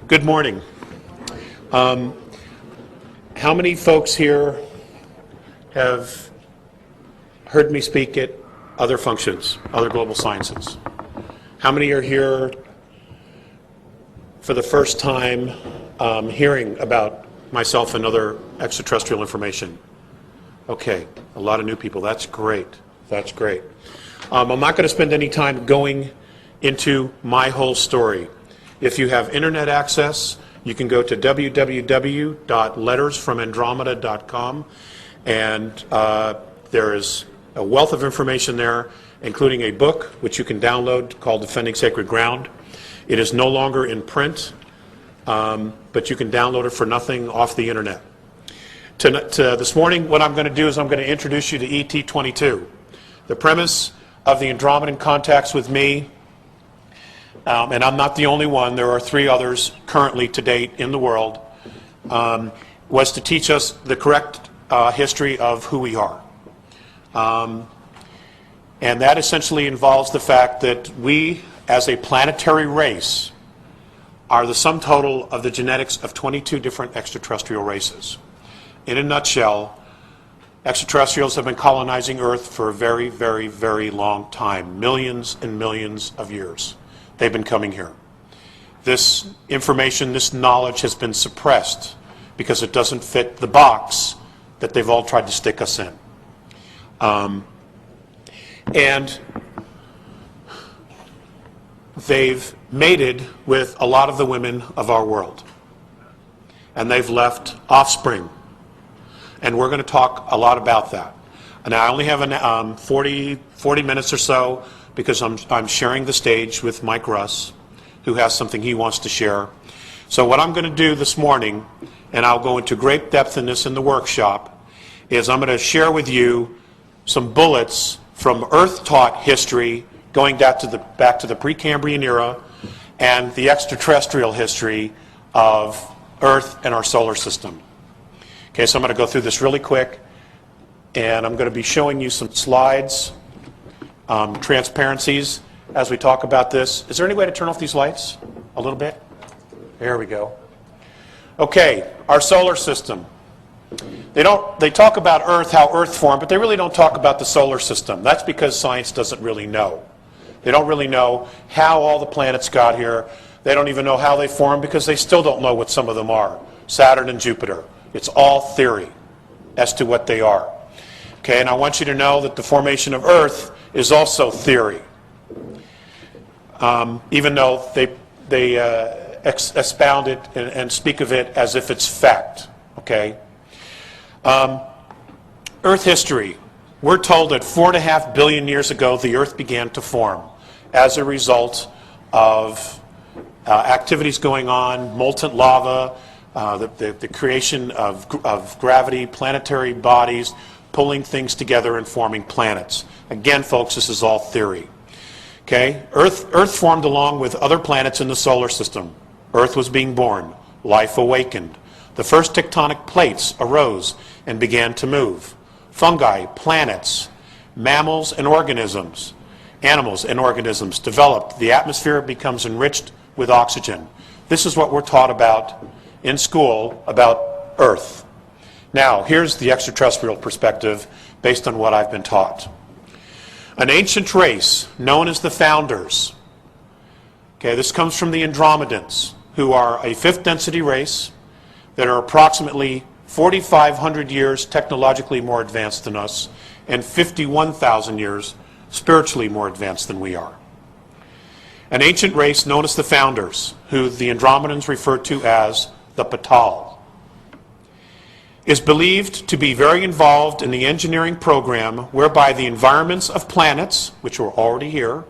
Good morning. How many folks here have heard me speak at other functions, other global sciences? How many are here for the first time hearing about myself and other extraterrestrial information? Okay, a lot of new people. That's great. That's great. I'm not going to spend any time going into my whole story. If you have internet access, you can go to www.lettersfromandromeda.com, and there is a wealth of information there, including a book which you can download called Defending Sacred Ground. It is no longer in print, but you can download it for nothing off the internet. This morning, what I'm going to do is I'm going to introduce you to ET22. The premise of the Andromedan contacts with me, and I'm not the only one, there are 3 others currently to date in the world, was to teach us the correct history of who we are. And that essentially involves the fact that we, as a planetary race, are the sum total of the genetics of 22 different extraterrestrial races. In a nutshell, extraterrestrials have been colonizing Earth for a very, very, very long time, millions and millions of years. They've been coming here. This information, this knowledge has been suppressed because it doesn't fit the box that they've all tried to stick us in. And they've mated with a lot of the women of our world. And they've left offspring. And we're going to talk a lot about that. And I only have 40 minutes or so because I'm sharing the stage with Mike Russ, who has something he wants to share. So what I'm going to do this morning, and I'll go into great depth in this in the workshop, is I'm going to share with you some bullets from Earth-taught history going back to the Precambrian era and the extraterrestrial history of Earth and our solar system. Okay, so I'm going to go through this really quick, and I'm going to be showing you some slides, transparencies as we talk about this. Is there any way to turn off these lights a little bit? There we go. Okay, our solar system. They talk about Earth, how Earth formed, but they really don't talk about the solar system. That's because science doesn't really know. They don't really know how all the planets got here. They don't even know how they formed because they still don't know what some of them are. Saturn and Jupiter. It's all theory as to what they are. Okay, and I want you to know that the formation of Earth is also theory, even though they expound it and speak of it as if it's fact. Okay. Earth history. We're told that 4.5 billion years ago the Earth began to form as a result of activities going on, molten lava, the creation of gravity, planetary bodies, pulling things together and forming planets. Again, folks, this is all theory. Okay? Earth formed along with other planets in the solar system. Earth was being born. Life awakened. The first tectonic plates arose and began to move. Fungi, planets, mammals and organisms, animals and organisms developed. The atmosphere becomes enriched with oxygen. This is what we're taught about in school about Earth. Now, here's the extraterrestrial perspective based on what I've been taught. An ancient race known as the Founders. Okay, this comes from the Andromedans, who are a 5th density race that are approximately 4,500 years technologically more advanced than us and 51,000 years spiritually more advanced than we are. An ancient race known as the Founders, who the Andromedans refer to as the Patal, is believed to be very involved in the engineering program whereby the environments of planets, which are already here,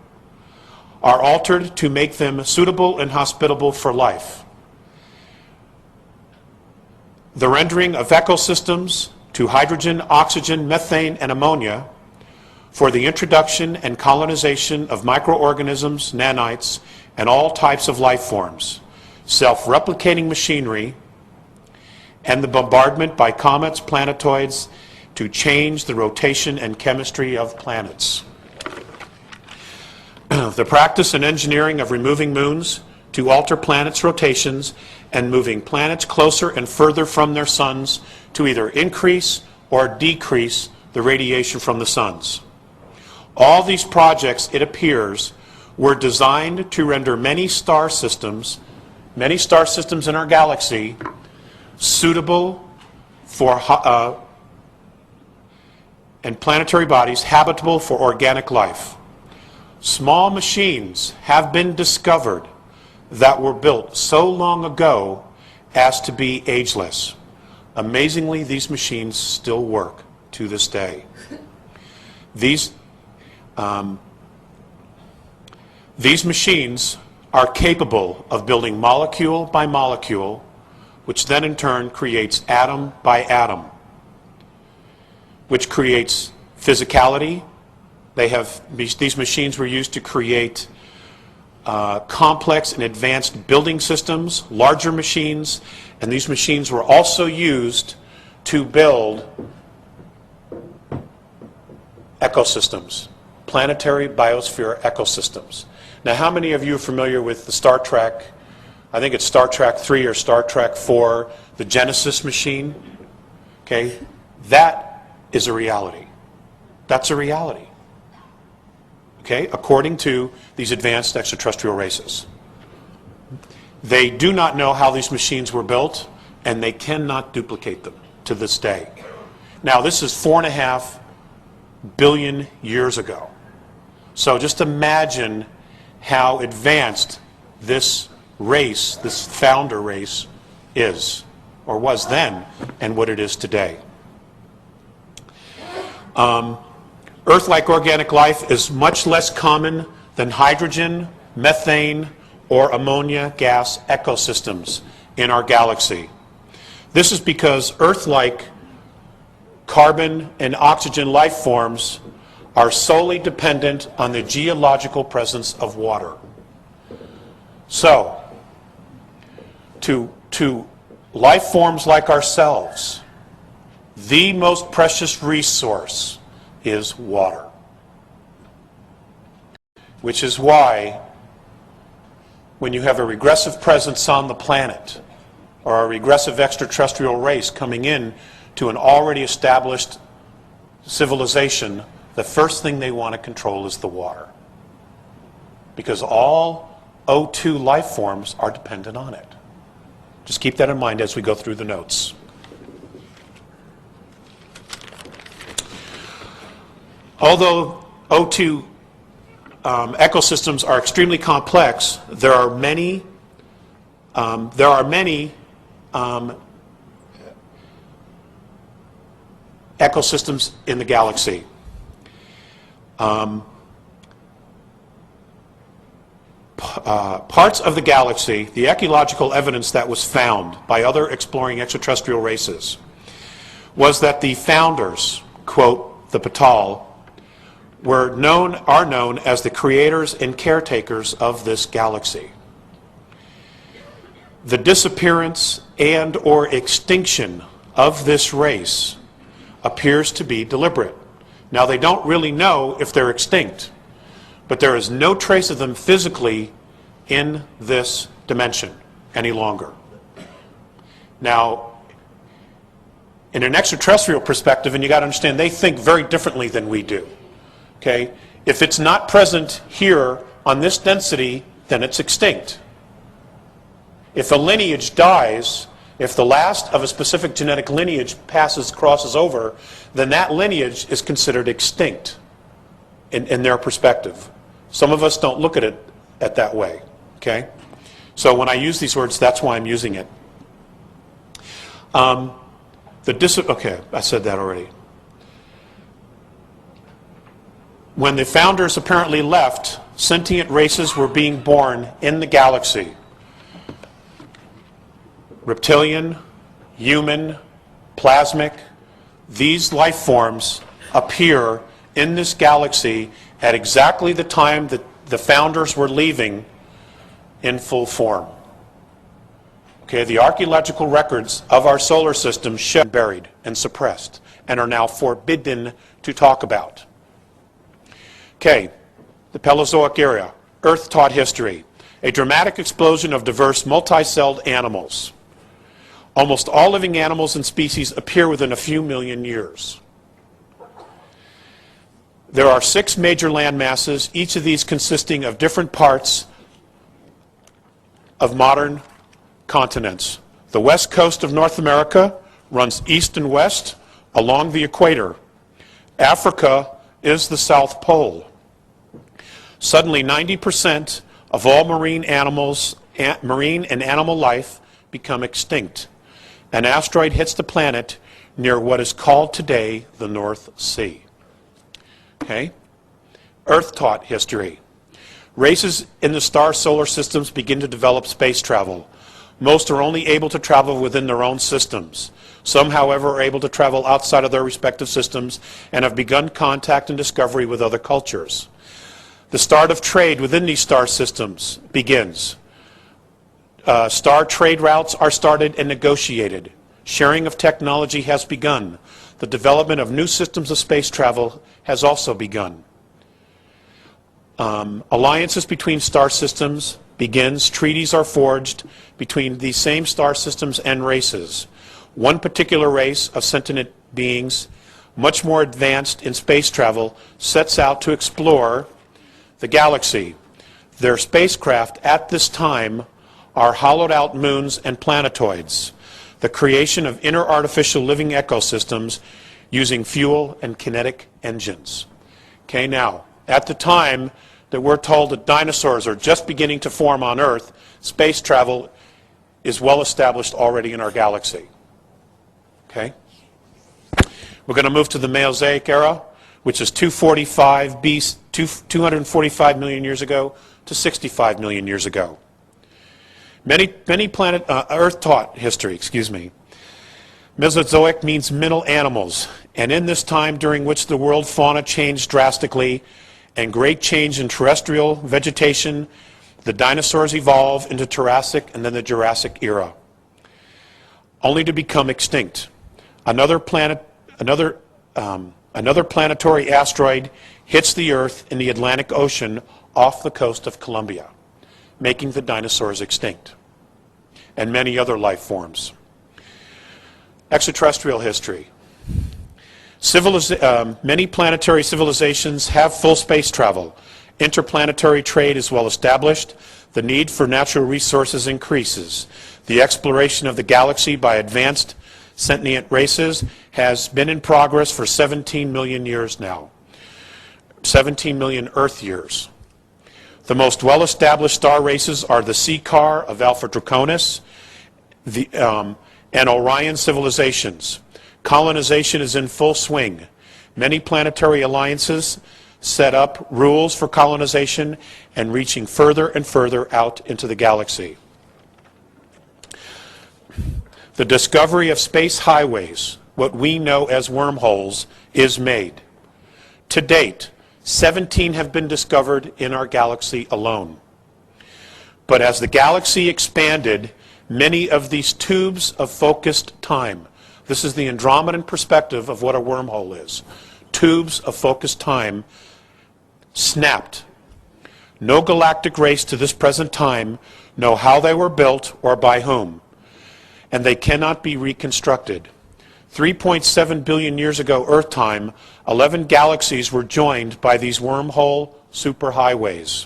are altered to make them suitable and hospitable for life. The rendering of ecosystems to hydrogen, oxygen, methane, and ammonia for the introduction and colonization of microorganisms, nanites, and all types of life forms, self-replicating machinery, and the bombardment by comets, planetoids, to change the rotation and chemistry of planets. The practice and engineering of removing moons to alter planets' rotations and moving planets closer and further from their suns to either increase or decrease the radiation from the suns. All these projects, it appears, were designed to render many star systems in our galaxy, suitable for and planetary bodies habitable for organic life. Small machines have been discovered that were built so long ago as to be ageless. Amazingly, these machines still work to this day. These machines are capable of building molecule by molecule, which then in turn creates atom by atom, which creates physicality. These machines were used to create complex and advanced building systems, larger machines, and these machines were also used to build ecosystems, planetary biosphere ecosystems. Now, how many of you are familiar with the Star Trek, I think it's Star Trek 3 or Star Trek 4, the Genesis machine? Okay, that is a reality. That's a reality. Okay, according to these advanced extraterrestrial races. They do not know how these machines were built, and they cannot duplicate them to this day. Now, this is 4.5 billion years ago. So just imagine how advanced this race, this founder race, is, or was then, and what it is today. Earth-like organic life is much less common than hydrogen, methane, or ammonia gas ecosystems in our galaxy. This is because Earth-like carbon and oxygen life forms are solely dependent on the geological presence of water. So, to life forms like ourselves, the most precious resource is water. Which is why when you have a regressive presence on the planet, or a regressive extraterrestrial race coming in to an already established civilization, the first thing they want to control is the water. Because all O2 life forms are dependent on it. Just keep that in mind as we go through the notes. Although O2 ecosystems are extremely complex, there are many ecosystems in the galaxy. Parts of the galaxy, the archaeological evidence that was found by other exploring extraterrestrial races was that the founders, quote, the Patal, are known as the creators and caretakers of this galaxy. The disappearance and or extinction of this race appears to be deliberate. Now, they don't really know if they're extinct, but there is no trace of them physically in this dimension any longer. Now, in an extraterrestrial perspective, and you got to understand, they think very differently than we do. Okay? If it's not present here on this density, then it's extinct. If a lineage dies, if the last of a specific genetic lineage crosses over, then that lineage is considered extinct in their perspective. Some of us don't look at it that way. Okay? So when I use these words, that's why I'm using it. Okay, I said that already. When the founders apparently left, sentient races were being born in the galaxy. Reptilian, human, plasmic, these life forms appear in this galaxy at exactly the time that the founders were leaving in full form. Okay, the archaeological records of our solar system show buried and suppressed and are now forbidden to talk about. Okay, the Paleozoic era, Earth-taught history. A dramatic explosion of diverse multicelled animals. Almost all living animals and species appear within a few million years. There are 6 major land masses, each of these consisting of different parts of modern continents. The west coast of North America runs east and west along the equator. Africa is the South Pole. Suddenly 90% of all marine and animal life become extinct. An asteroid hits the planet near what is called today the North Sea. Okay? Earth-taught history. Races in the star solar systems begin to develop space travel. Most are only able to travel within their own systems. Some, however, are able to travel outside of their respective systems and have begun contact and discovery with other cultures. The start of trade within these star systems begins. Star trade routes are started and negotiated. Sharing of technology has begun. The development of new systems of space travel has also begun. Alliances between star systems begins. Treaties are forged between these same star systems and races. One particular race of sentient beings, much more advanced in space travel, sets out to explore the galaxy. Their spacecraft at this time are hollowed out moons and planetoids, the creation of inner artificial living ecosystems using fuel and kinetic engines. Okay, now, at the time that we're told that dinosaurs are just beginning to form on Earth, space travel is well established already in our galaxy. Okay? We're going to move to the Mesozoic era, which is 245 million years ago to 65 million years ago. Many Earth-taught history, Mesozoic means middle animals, and in this time during which the world fauna changed drastically and great change in terrestrial vegetation, the dinosaurs evolve into Jurassic and then the Jurassic era, only to become extinct. Another planetary asteroid hits the Earth in the Atlantic Ocean off the coast of Colombia, making the dinosaurs extinct, and many other life forms. Extraterrestrial history. Many planetary civilizations have full space travel. Interplanetary trade is well established. The need for natural resources increases. The exploration of the galaxy by advanced sentient races has been in progress for 17 million years now. 17 million Earth years. The most well-established star races are the Sea Car of Alpha Draconis and Orion civilizations. Colonization is in full swing. Many planetary alliances set up rules for colonization and reaching further and further out into the galaxy. The discovery of space highways, what we know as wormholes, is made. To date, 17 have been discovered in our galaxy alone. But as the galaxy expanded, many of these tubes of focused time, this is the Andromedan perspective of what a wormhole is, tubes of focused time, snapped. No galactic race to this present time know how they were built or by whom, and they cannot be reconstructed. 3.7 billion years ago Earth time, 11 galaxies were joined by these wormhole superhighways.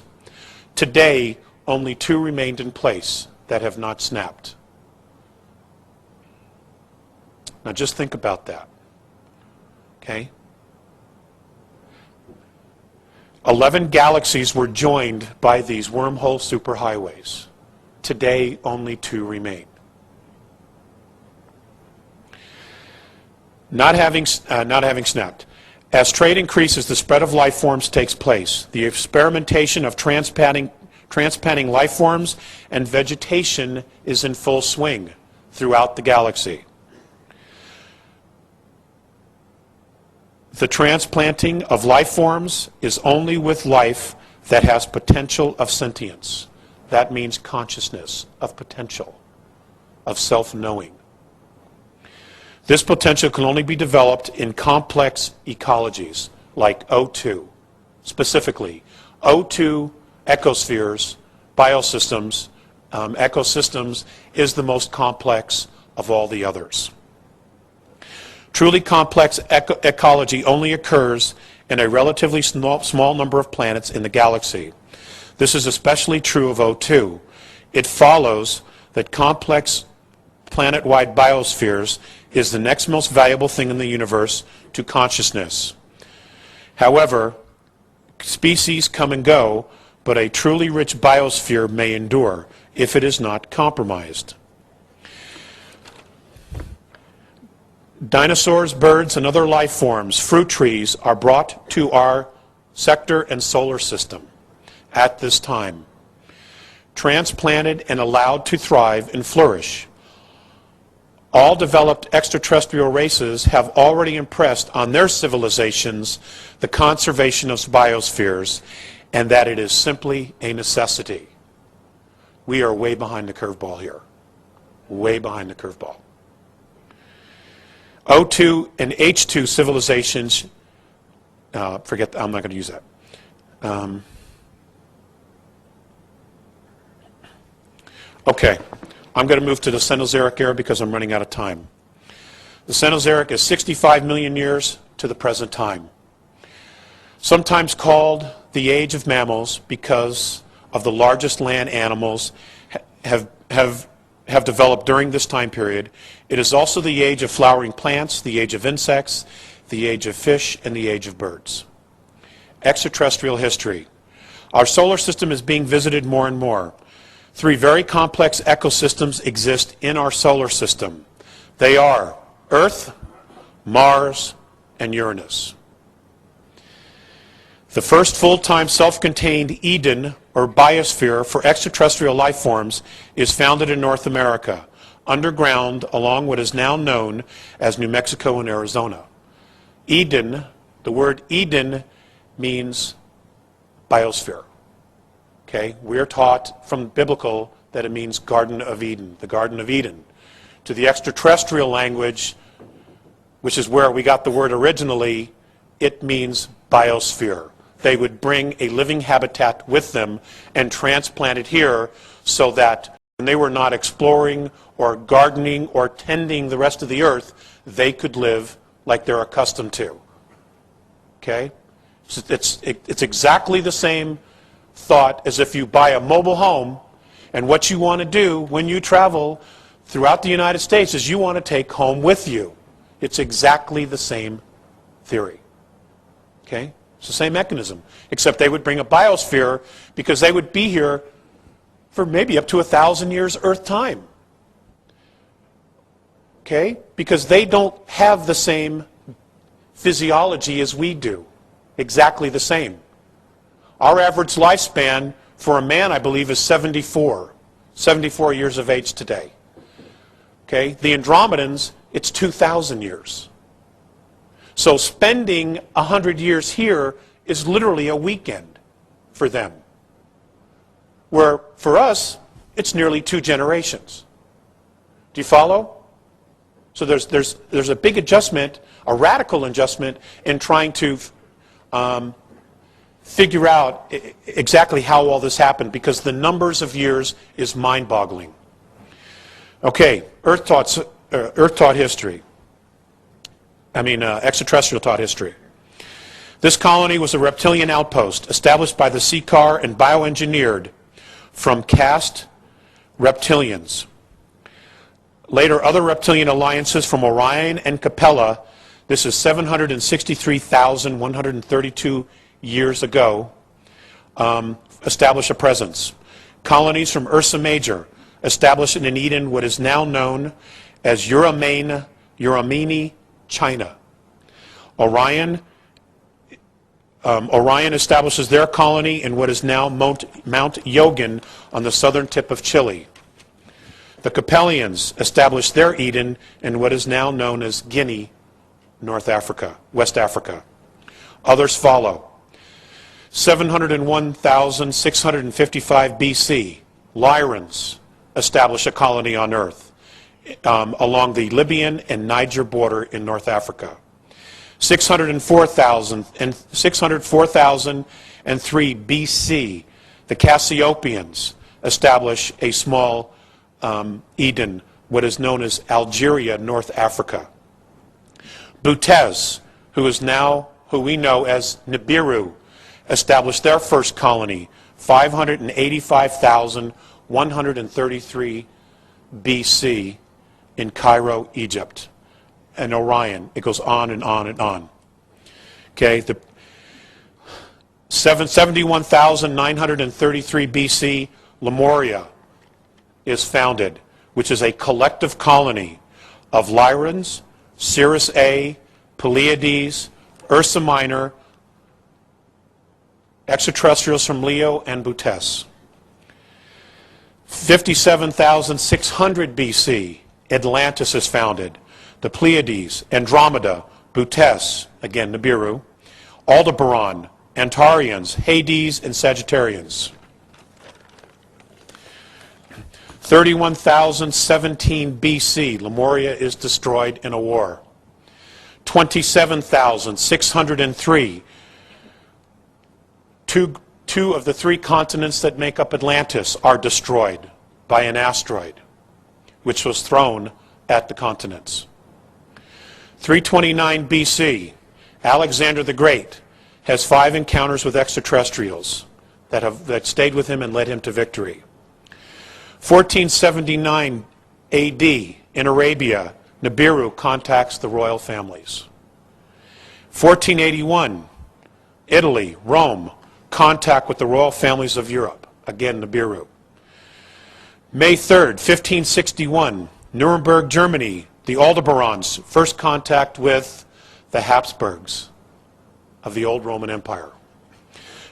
Today, only 2 remained in place that have not snapped. Now just think about that. Okay? 11 galaxies were joined by these wormhole superhighways. Today, only 2 remain. Not having snapped. As trade increases, the spread of life forms takes place. The experimentation of transplanting life forms and vegetation is in full swing throughout the galaxy. The transplanting of life forms is only with life that has potential of sentience. That means consciousness, of potential, of self-knowing. This potential can only be developed in complex ecologies like O2. Specifically, O2 ecospheres biosystems, ecosystems, is the most complex of all the others. Truly complex ecology only occurs in a relatively small number of planets in the galaxy. This is especially true of O2. It follows that complex planet-wide biospheres is the next most valuable thing in the universe to consciousness. However, species come and go, but a truly rich biosphere may endure if it is not compromised. Dinosaurs, birds, and other life forms, fruit trees, are brought to our sector and solar system at this time, transplanted and allowed to thrive and flourish. All developed extraterrestrial races have already impressed on their civilizations the conservation of biospheres, and that it is simply a necessity. We are way behind the curveball here. Way behind the curveball. O2 and H2 civilizations, forget that, I'm not going to use that. Okay, I'm going to move to the Cenozoic era because I'm running out of time. The Cenozoic is 65 million years to the present time. Sometimes called the age of mammals because of the largest land animals have developed during this time period. It is also the age of flowering plants, the age of insects, the age of fish, and the age of birds. Extraterrestrial history. Our solar system is being visited more and more. 3 very complex ecosystems exist in our solar system. They are Earth, Mars, and Uranus. The first full-time self-contained Eden, or biosphere, for extraterrestrial life forms is founded in North America, underground along what is now known as New Mexico and Arizona. Eden, the word Eden means biosphere. Okay? We are taught from biblical that it means Garden of Eden, the Garden of Eden. To the extraterrestrial language, which is where we got the word originally, it means biosphere. They would bring a living habitat with them and transplant it here so that when they were not exploring or gardening or tending the rest of the earth, they could live like they're accustomed to. Okay? So it's exactly the same thought as if you buy a mobile home, and what you want to do when you travel throughout the United States is you want to take home with you. It's exactly the same theory. Okay? It's the same mechanism, except they would bring a biosphere because they would be here for maybe up to 1,000 years Earth time. Okay? Because they don't have the same physiology as we do. Exactly the same. Our average lifespan for a man, I believe, is 74 years of age today. Okay? The Andromedans, it's 2,000 years. So spending 100 years here is literally a weekend for them. Where for us, it's nearly 2 generations. Do you follow? So there's a big adjustment, a radical adjustment in trying to figure out exactly how all this happened, because the numbers of years is mind-boggling. Okay, Earth-taught history. Extraterrestrial taught history. This colony was a reptilian outpost established by the Seacar and bioengineered from caste reptilians. Later, other reptilian alliances from Orion and Capella, this is 763,132 years ago, established a presence. Colonies from Ursa Major established in Eden what is now known as Uramini, China. Orion establishes their colony in what is now Mount Yogan on the southern tip of Chile. The Capellians established their Eden in what is now known as Guinea, West Africa. Others follow. 701,655 BC, Lyrans established a colony on Earth along the Libyan and Niger border in North Africa. 604,003 BC, the Cassiopeans establish a small Eden, what is known as Algeria, North Africa. Boutez, who we know as Nibiru, established their first colony, 585,133 BC in Cairo, Egypt, and Orion. It goes on and on and on. Okay, the 71,933 BC, Lemuria is founded, which is a collective colony of Lyrans, Cirrus A, Pleiades, Ursa Minor, extraterrestrials from Leo, and Boutez. 57,600 BC, Atlantis is founded. The Pleiades, Andrómeda, Boutez, again Nibiru, Aldebaran, Antarians, Hades, and Sagittarians. 31,017 BC, Lemuria is destroyed in a war. 27,603, two of the three continents that make up Atlantis are destroyed by an asteroid, which was thrown at the continents. 329 BC, Alexander the Great has 5 encounters with extraterrestrials that stayed with him and led him to victory. 1479 AD, in Arabia, Nibiru contacts the royal families. 1481, Italy, Rome, contact with the royal families of Europe, again Nibiru. May 3rd, 1561, Nuremberg, Germany, the Aldebarans, first contact with the Habsburgs of the old Roman Empire.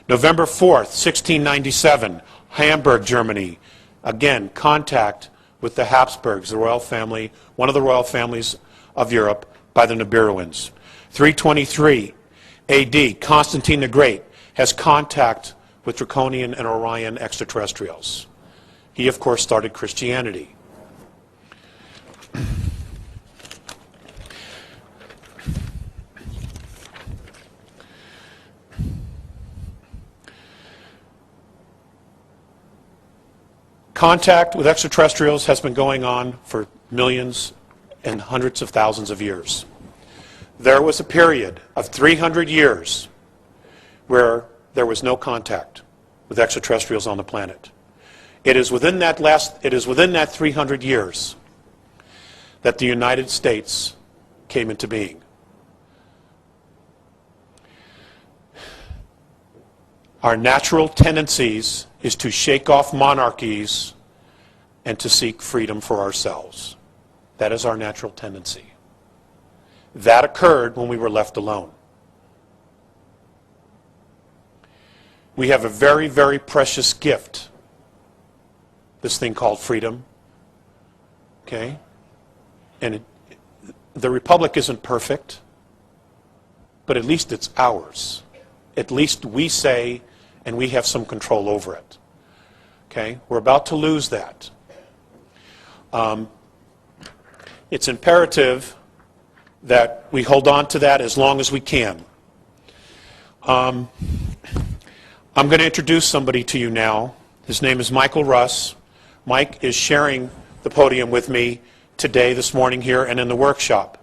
November 4th, 1697, Hamburg, Germany, again contact with the Habsburgs, the royal family, one of the royal families of Europe, by the Nibiruans. 323 AD, Constantine the Great has contact with Draconian and Orion extraterrestrials. He, of course, started Christianity. Contact with extraterrestrials has been going on for millions and hundreds of thousands of years. There was a period of 300 years where there was no contact with extraterrestrials on the planet. It is within that 300 years that the United States came into being. Our natural tendencies is to shake off monarchies and to seek freedom for ourselves. That is our natural tendency. That occurred when we were left alone. We have a very, very precious gift, this thing called freedom. Okay? And the Republic isn't perfect, but at least it's ours. At least we say, and we have some control over it. Okay? We're about to lose that. It's imperative that we hold on to that as long as we can. I'm going to introduce somebody to you now. His name is Michael Russ. Mike is sharing the podium with me today, this morning here, and in the workshop.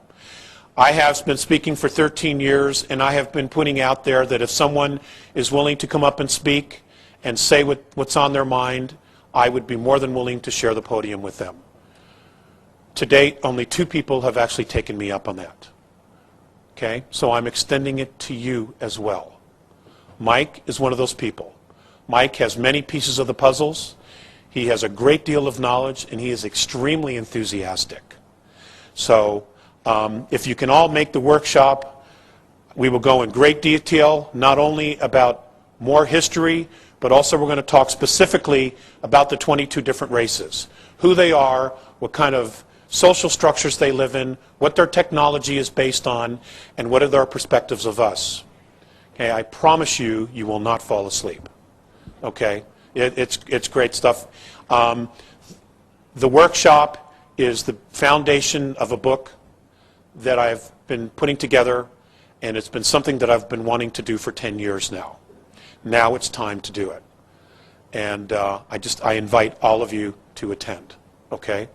I have been speaking for 13 years, and I have been putting out there that if someone is willing to come up and speak and say what's on their mind, I would be more than willing to share the podium with them. To date, only 2 people have actually taken me up on that. Okay? So I'm extending it to you as well. Mike is one of those people. Mike has many pieces of the puzzles. He has a great deal of knowledge, and he is extremely enthusiastic. So if you can all make the workshop, we will go in great detail, not only about more history, but also we're going to talk specifically about the 22 different races, who they are, what kind of social structures they live in, what their technology is based on, and what are their perspectives of us. Okay, I promise you, you will not fall asleep. Okay, it's great stuff. The workshop is the foundation of a book that I've been putting together, and it's been something that I've been wanting to do for 10 years now. Now it's time to do it. And I invite all of you to attend, okay?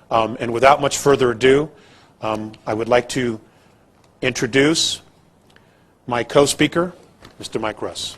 And without much further ado, I would like to introduce my co-speaker, Mr. Mike Russ.